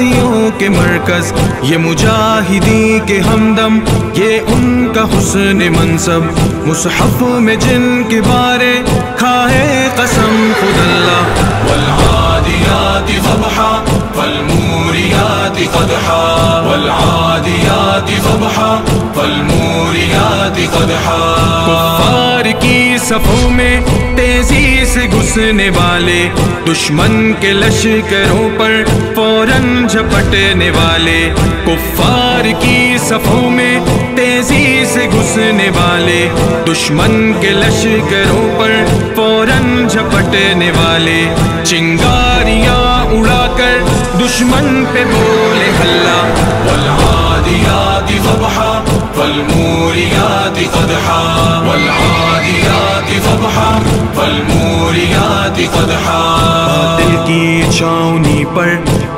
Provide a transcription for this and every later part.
غازیوں کے مرکز، یہ مجاہدی کے ہمدم، یہ ان کا حسن منصب، مصحف میں جن کے بارے کھائے قسم خود اللہ۔ والعادیات ضبحا فالموریات قدحا، والعادیات ضبحا فالموریات قدحا۔ کفار کی صفوں میں تیزی سے گھسنے والے، دشمن کے لشکروں پر فوراً جھپٹنے والے، کفار کی صفوں میں تیزی سے گھسنے والے، دشمن کے لشکروں پر فوراً جھپٹنے والے، چنگاریاں اڑا کر دشمن پہ بولے ہلا۔ والعادیات ضبحا فالموریات قدحا، والعادیات ضبحا فالموریات قدحا۔ باطل کی چھاؤنی پر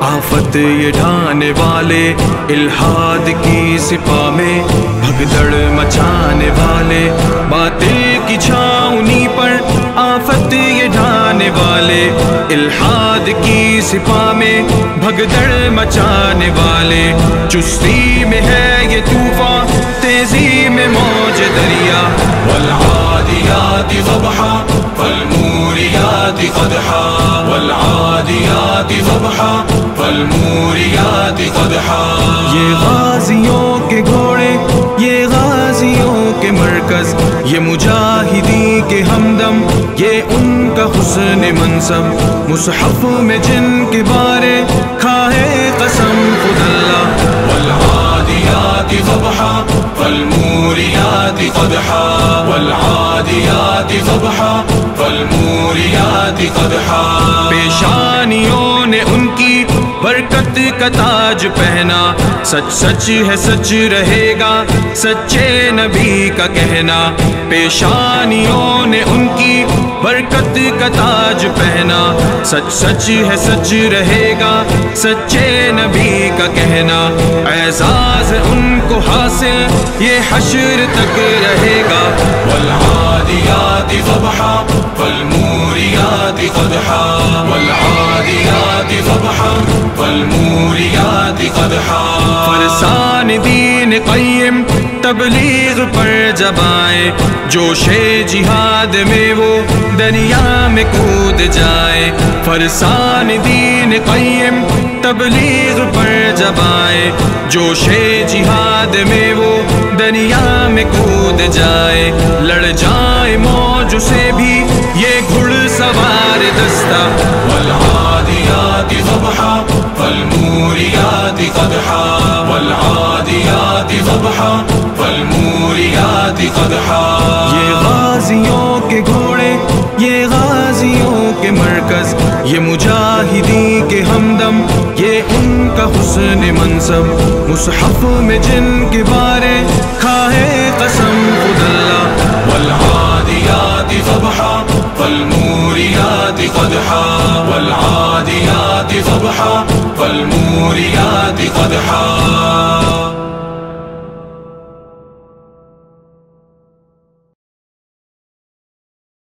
آفت یہ ڈھانے والے، الحاد کی سپاہ میں بھگدڑ مچانے والے، باطل کی چھاؤنی پر آفت یہ ڈھانے والے، الحاد کی سپاہ میں بھگدڑ مچانے والے، چستی میں ہے یہ طوفان، تیزی میں موج دریا۔ والعادیات ضبحا فالموریات قدحا، والعادیات ضبحا فالموریات قدحا۔ یہ غازیوں کے گھوڑے، یہ غازیوں کے مرکز، یہ مجاہدی کے ہمدم، یہ ان کا حسن منصب، مصحف میں جن کے بارے کھائے قسم خود اللہ۔ والعادیات ضبحا فالموریات قدحا، والعادیات ضبحا فالموریات قدحا۔ پیشانیوں نے ان کی برکت کا تاج پہنا، سچ سچ ہے سچ رہے گا سچے نبی کا کہنا، پیشانیوں نے ان کی برکت کا تاج پہنا، سچ سچ ہے سچ رہے گا سچے نبی کا کہنا، اعزاز ان کو حاصل یہ حشر تک رہے گا۔ والعادیات ضبحا فالموریات قدحا، والعادیات ضبحا فالموریات قدحا۔ فرسان دین قیم تبلیغ پر جب آئے، جوش جہاد میں وہ دریا میں کود جائے، فرسان دین قیم تبلیغ پر جب آئے، جوش جہاد میں وہ دریا میں کود جائے، لڑ جائے موج سے بھی یہ گھڑ سوار دستہ۔ والعادیات ضبحا فالموریات قدحا، والعادیات ضبحا فالموریات قدحا۔ یہ غازیوں کے گھوڑے، یہ غازیوں کے مرکز، یہ مجاہدی کے ہمدم، یہ ان کا حسن منصب، مصحف میں جن کے بارے کھائے قسم خود اللہ۔ والعادیات ضبحا فالموریات قدحا، والعادیات ضبحا فالموریات قدحا۔